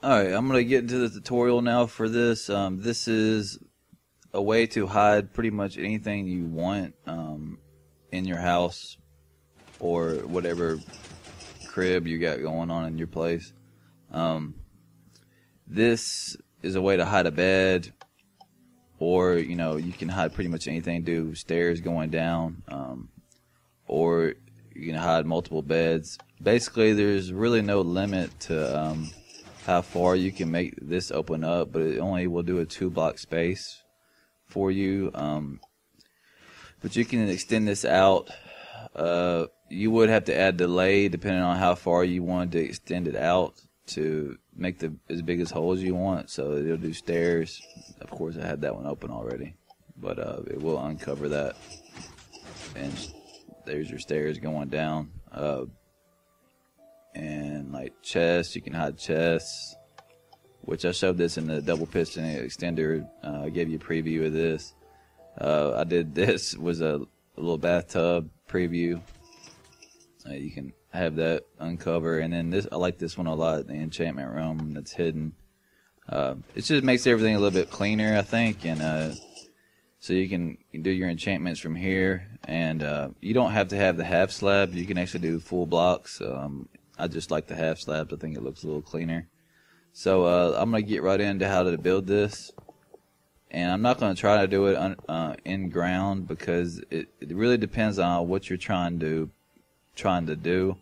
Alright, I'm going to get into the tutorial now for this. This is a way to hide pretty much anything you want in your house or whatever crib you got going on in your place. This is a way to hide a bed, or you can hide pretty much anything. Do stairs going down, or you can hide multiple beds. Basically, there's really no limit to how far you can make this open up, but it only will do a 2-block space for you. But you can extend this out. You would have to add delay depending on how far you wanted to extend it out to make as big as holes you want. So it'll do stairs. Of course, I had that one open already, but it will uncover that. And there's your stairs going down. And like chests, you can hide chests, which I showed this in the double piston extender. I gave you a preview of this. I did this was a little bathtub preview. You can have that uncover, and then this, I like this one a lot, the enchantment room that's hidden. It just makes everything a little bit cleaner, I think, and so you can do your enchantments from here, and you don't have to have the half slab. You can actually do full blocks. I just like the half slabs. I think it looks a little cleaner. So I'm going to get right into how to build this. And I'm not going to try to do it in ground because it really depends on what you're trying to do.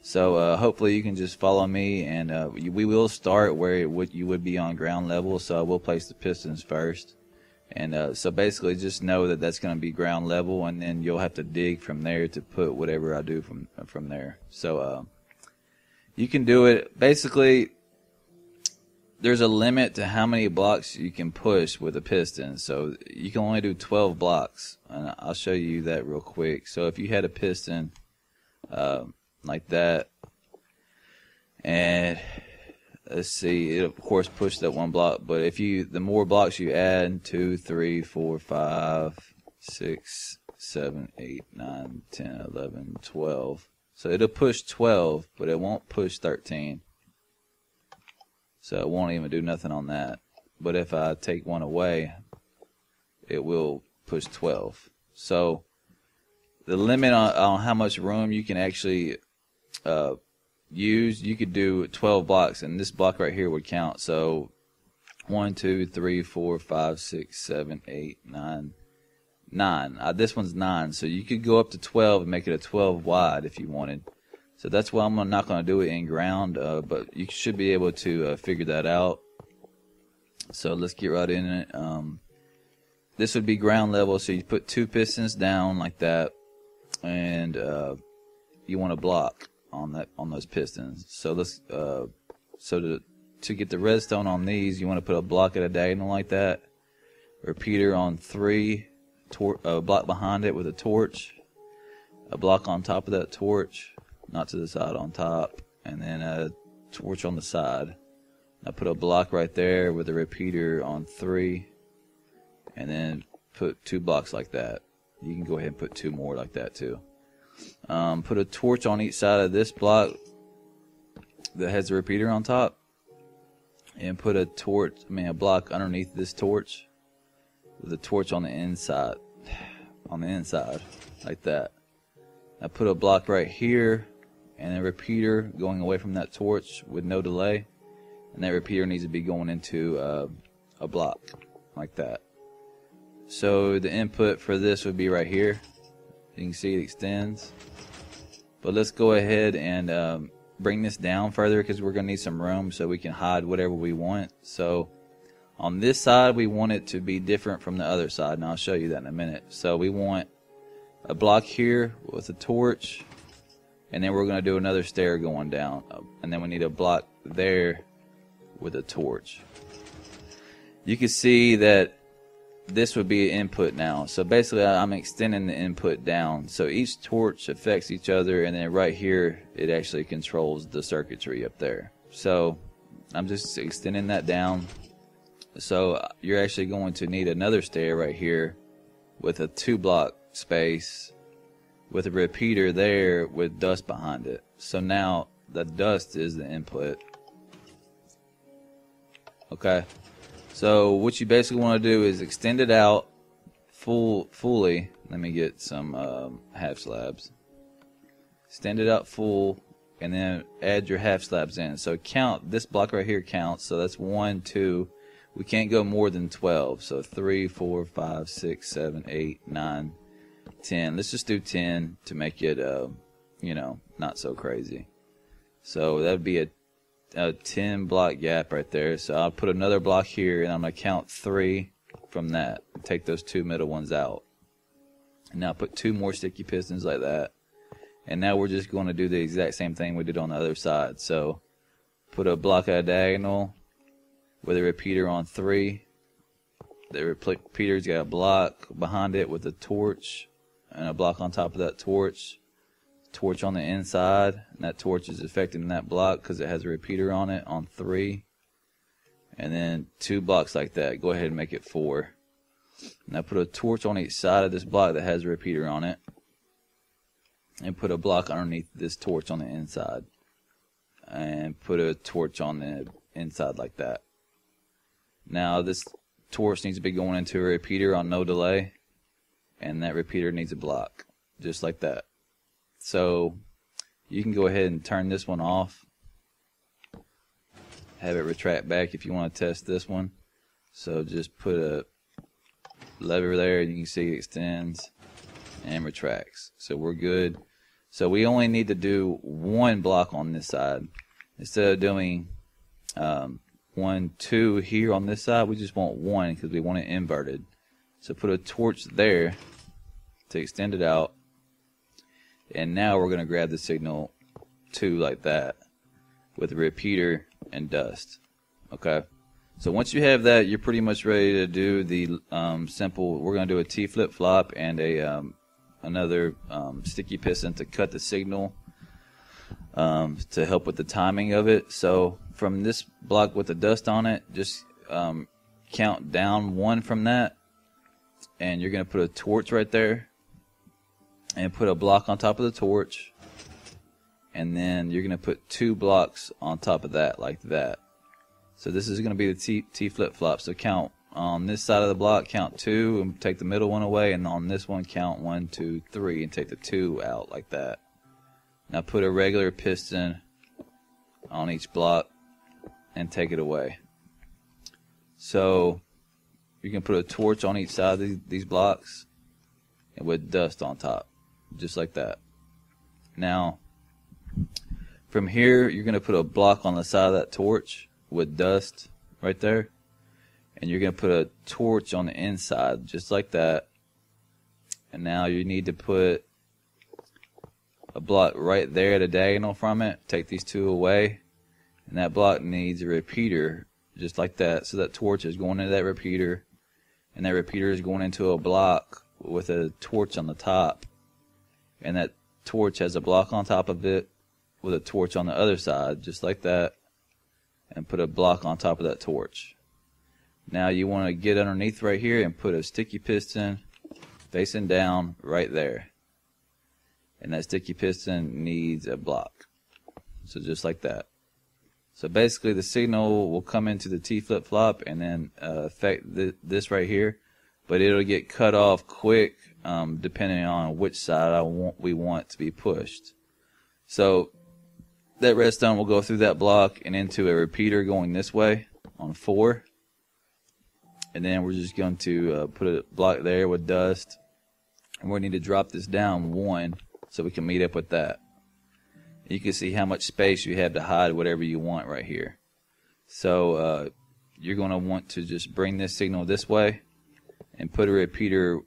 So hopefully you can just follow me, and we will start where you would be on ground level. So I will place the pistons first. And so basically just know that that's going to be ground level, and then you'll have to dig from there to put whatever I do from there. So you can do it. Basically, there's a limit to how many blocks you can push with a piston. So you can only do 12 blocks, and I'll show you that real quick. So if you had a piston like that, and let's see, it of course push that one block, but if the more blocks you add, 2, 3, 4, 5, 6, 7, 8, 9, 10, 11, 12. So it'll push 12, but it won't push 13. So it won't even do nothing on that. But if I take one away, it will push 12. So the limit on how much room you can actually use, you could do 12 blocks, and this block right here would count. So 1, 2, 3, 4, 5, 6, 7, 8, 9. 9. This one's 9, so you could go up to 12 and make it a 12 wide if you wanted. So that's why I'm not going to do it in ground, but you should be able to figure that out. So let's get right in it. This would be ground level, so you put 2 pistons down like that, and you want a block on those pistons. So let's to get the redstone on these, you want to put a block at a diagonal like that. Repeater on 3. A block behind it with a torch, a block on top of that torch, not to the side, on top, and then a torch on the side. I put a block right there with a repeater on 3, and then put 2 blocks like that. You can go ahead and put 2 more like that too. Put a torch on each side of this block that has a repeater on top, and put a block underneath this torch with a torch on the inside, like that. I put a block right here, and a repeater going away from that torch with no delay, and that repeater needs to be going into a block, like that. So the input for this would be right here. You can see it extends. But let's go ahead and bring this down further, because we're going to need some room so we can hide whatever we want. So on this side, we want it to be different from the other side, and I'll show you that in a minute. So we want a block here with a torch, and then we're going to do another stair going down, and then we need a block there with a torch. You can see that this would be an input now. So basically, I'm extending the input down. So each torch affects each other, and then right here, it actually controls the circuitry up there. So I'm just extending that down. So you're actually going to need another stair right here with a 2-block space with a repeater there with dust behind it. So now the dust is the input. Okay, so what you basically want to do is extend it out fully. Let me get some half slabs. Extend it out full, and then add your half slabs in. So count, this block right here counts, so that's 1, 2. We can't go more than 12. So 3, 4, 5, 6, 7, 8, 9, 10. Let's just do 10 to make it, you know, not so crazy. So that would be a 10 block gap right there. So I'll put another block here, and I'm going to count 3 from that. Take those 2 middle ones out. And now put 2 more sticky pistons like that. And now we're just going to do the exact same thing we did on the other side. So put a block at a diagonal with a repeater on 3. The repeater's got a block behind it with a torch and a block on top of that torch. Torch on the inside, and that torch is affecting that block because it has a repeater on it on 3. And then 2 blocks like that. Go ahead and make it 4. Now put a torch on each side of this block that has a repeater on it. And put a block underneath this torch on the inside. And put a torch on the inside like that. Now this torch needs to be going into a repeater on no delay. And that repeater needs a block. Just like that. So you can go ahead and turn this one off. Have it retract back if you want to test this one. So just put a lever there, and you can see it extends and retracts. So we're good. So we only need to do 1 block on this side. Instead of doing 1, 2 here on this side, we just want 1 because we want it inverted. So put a torch there to extend it out. And now we're going to grab the signal 2 like that with a repeater and dust. Okay. So once you have that, you're pretty much ready to do the simple. We're going to do a T flip-flop and a another sticky piston to cut the signal to help with the timing of it. So from this block with the dust on it, just count down 1 from that, and you're going to put a torch right there. And put a block on top of the torch, and then you're going to put 2 blocks on top of that like that. So this is going to be the T flip-flop. So count on this side of the block, count 2 and take the middle one away, and on this one count 1, 2, 3 and take the 2 out like that. Now put a regular piston on each block and take it away. So you can put a torch on each side of these blocks and with dust on top. Just like that. Now, from here, you're going to put a block on the side of that torch with dust right there. And you're going to put a torch on the inside, just like that. And now you need to put a block right there at a diagonal from it. Take these 2 away. And that block needs a repeater, just like that. So that torch is going into that repeater. And that repeater is going into a block with a torch on the top. And that torch has a block on top of it with a torch on the other side, just like that. And put a block on top of that torch. Now you want to get underneath right here and put a sticky piston facing down right there. And that sticky piston needs a block. So just like that. So basically the signal will come into the T flip-flop and then affect this right here. But it'll get cut off quick depending on which side we want to be pushed. So that redstone will go through that block and into a repeater going this way on 4. And then we're just going to put a block there with dust. And we need to drop this down 1 so we can meet up with that. You can see how much space you have to hide whatever you want right here. So you're going to want to just bring this signal this way and put a repeater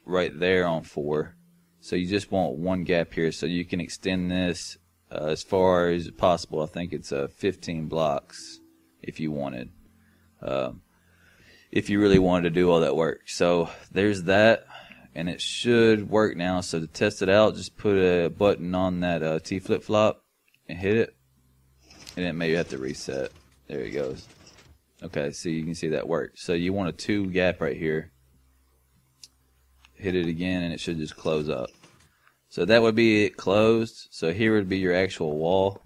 right there on 4. So you just want 1 gap here, so you can extend this as far as possible. I think it's 15 blocks if you wanted. If you really wanted to do all that work. So there's that, and it should work now. So to test it out, just put a button on that T flip-flop and hit it, and it may have to reset. There it goes. Okay, so you can see that worked. So you want a 2 gap right here. Hit it again, and it should just close up. So that would be it closed. So here would be your actual wall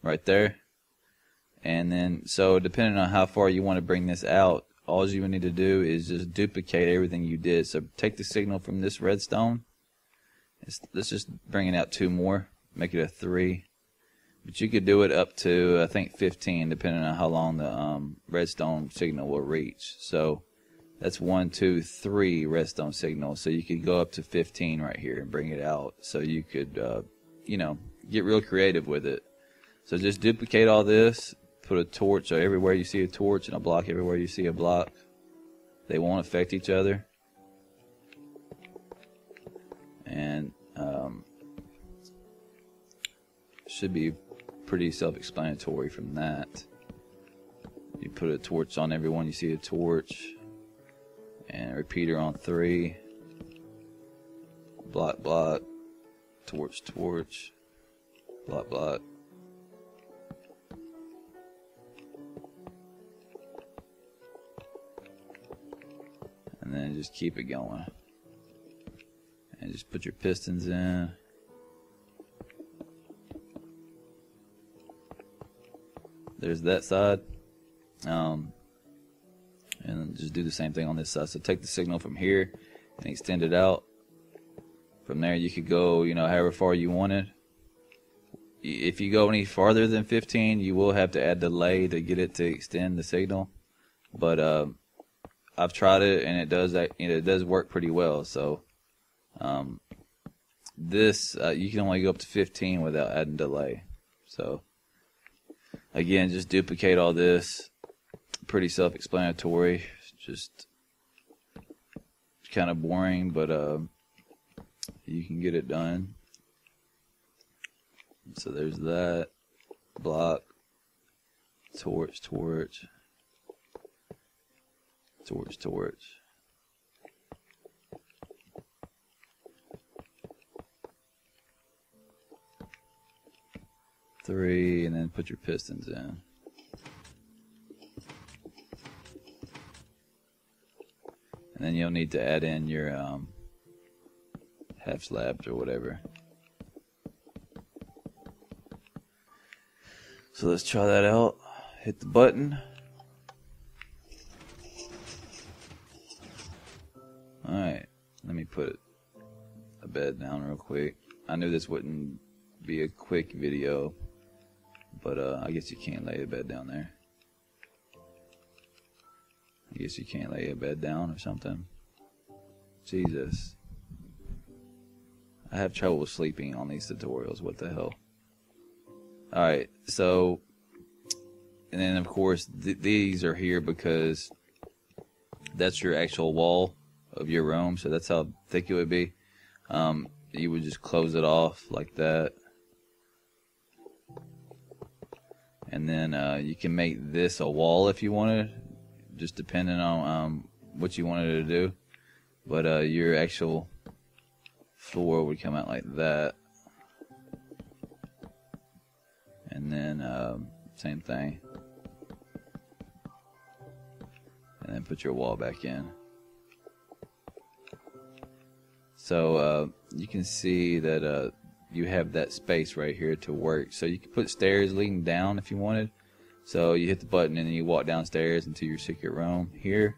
right there. And then, so depending on how far you want to bring this out, all you need to do is just duplicate everything you did. So take the signal from this redstone. Let's just bring it out 2 more, make it a 3. But you could do it up to, I think, 15, depending on how long the redstone signal will reach. So that's 1, 2, 3 redstone signals. So you could go up to 15 right here and bring it out. So you could, you know, get real creative with it. So just duplicate all this. Put a torch everywhere you see a torch and a block everywhere you see a block. They won't affect each other. And should be pretty self-explanatory from that. You put a torch on everyone you see a torch. And a repeater on 3. Block, block. Torch, torch. Block, block. And then just keep it going. And just put your pistons in. There's that side. And just do the same thing on this side. So take the signal from here and extend it out. From there you could go, you know, however far you wanted. If you go any farther than 15, you will have to add delay to get it to extend the signal. But I've tried it and it does work pretty well. So this you can only go up to 15 without adding delay. So again, just duplicate all this. Pretty self-explanatory. Just kind of boring, but you can get it done. So there's that. Block. Torch, torch. Torch, torch. Three, and then put your pistons in. And then you'll need to add in your half slabs or whatever. So let's try that out. Hit the button. Alright, let me put a bed down real quick. I knew this wouldn't be a quick video, but I guess you can't lay a bed down there. I guess you can't lay a bed down or something. Jesus. I have trouble sleeping on these tutorials. What the hell? Alright, so, and then of course these are here because that's your actual wall of your room, so that's how thick it would be. You would just close it off like that. And then you can make this a wall if you wanted, just depending on what you wanted to do. But your actual floor would come out like that. And then same thing. And then put your wall back in. So you can see that you have that space right here to work. So you can put stairs leading down if you wanted. So you hit the button and then you walk downstairs into your secret room here.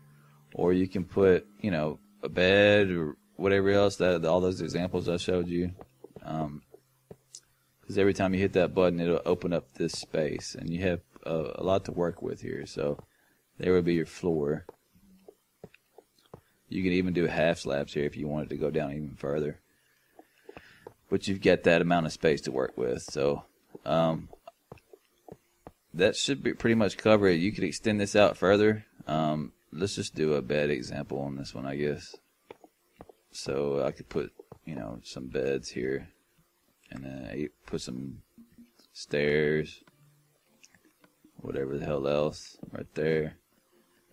Or you can put, you know, a bed or whatever else, that all those examples I showed you. Because every time you hit that button, it'll open up this space. And you have a lot to work with here. So there would be your floor. You can even do half slabs here if you wanted to go down even further. But you've got that amount of space to work with. So that should be pretty much cover it. You could extend this out further. Let's just do a bed example on this one, I guess. So I could put, you know, some beds here. And then put some stairs. Whatever the hell else right there.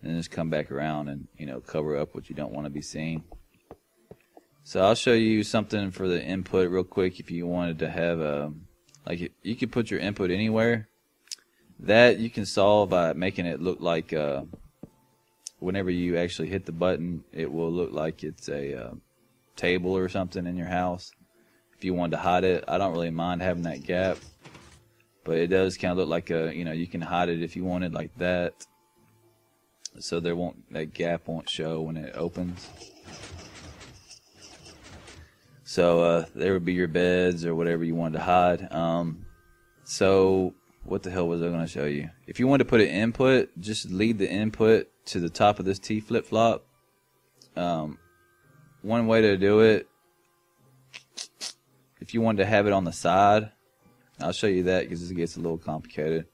And just come back around and, you know, cover up what you don't want to be seen. So I'll show you something for the input real quick. If you wanted to have like you could put your input anywhere. That you can solve by making it look like whenever you actually hit the button, it will look like it's a table or something in your house. If you wanted to hide it, I don't really mind having that gap, but it does kind of look like a, you know, you can hide it if you wanted like that, so that gap won't show when it opens. So there would be your beds or whatever you wanted to hide. So what the hell was I going to show you? If you want to put an input, just lead the input to the top of this T flip-flop. One way to do it, if you wanted to have it on the side, I'll show you that because this gets a little complicated.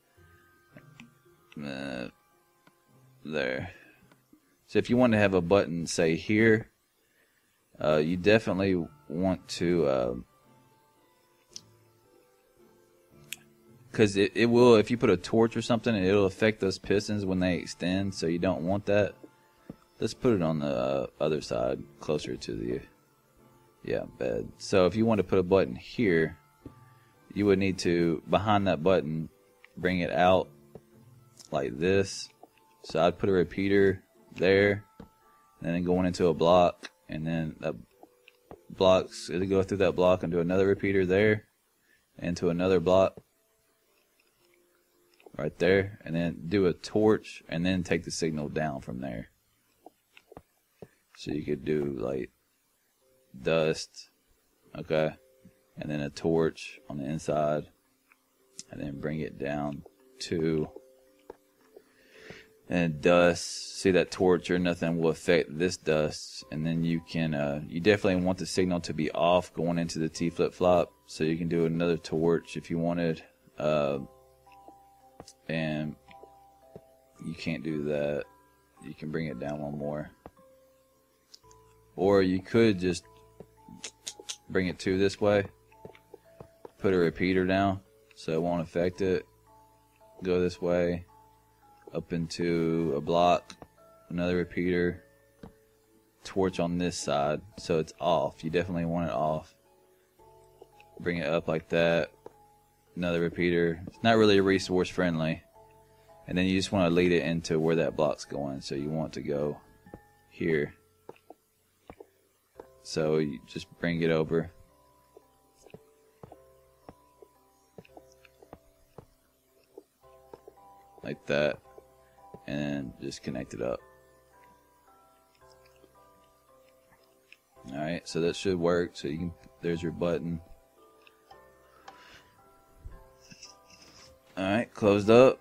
There. So if you want to have a button, say here, you definitely want to, because it will, if you put a torch or something, it'll affect those pistons when they extend, so you don't want that. Let's put it on the other side, closer to the bed. So if you want to put a button here, you would need to, behind that button, bring it out like this. So I'd put a repeater there, and then going into a block, and then that blocks, it'll go through that block and do another repeater there, into another block right there, and then do a torch, and then take the signal down from there. So you could do like dust, okay, and then a torch on the inside, and then bring it down to, and dust. See that torch or nothing will affect this dust, and then you can you definitely want the signal to be off going into the T flip-flop, so you can do another torch if you wanted, and you can't do that. You can bring it down one more, or you could just bring it to this way, put a repeater down so it won't affect it, go this way up into a block, another repeater, torch on this side so it's off. You definitely want it off. Bring it up like that, another repeater. It's not really resource friendly, and then you just want to lead it into where that block's going, so you want to go here. So you just bring it over like that, and just connect it up. Alright, so that should work. So you can, there's your button. Alright, closed up,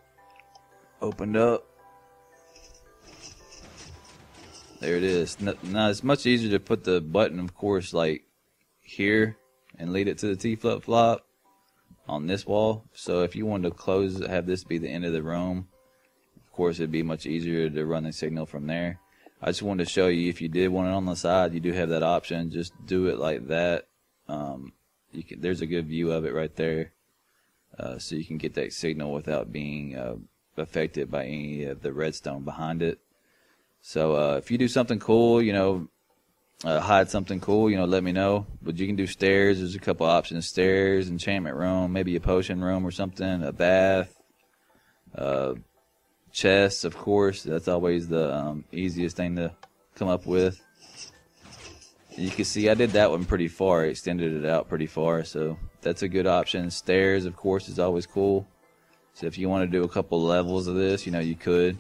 opened up. There it is. Now it's much easier to put the button, of course, like here and lead it to the T flip-flop on this wall. So if you wanted to close, have this be the end of the room, of course it'd be much easier to run the signal from there. I just wanted to show you, if you did want it on the side, you do have that option. Just do it like that. You can, there's a good view of it right there, so you can get that signal without being affected by any of the redstone behind it. So if you do something cool, you know, hide something cool, you know, let me know. But you can do stairs. There's a couple options: stairs, enchantment room, maybe a potion room or something, a bath, chests, of course. That's always the easiest thing to come up with. You can see I did that one pretty far. I extended it out pretty far, so that's a good option. Stairs, of course, is always cool. So if you want to do a couple levels of this, you know, you could.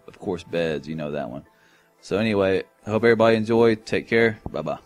Of course, beds, you know that one. So anyway, I hope everybody enjoyed. Take care. Bye-bye.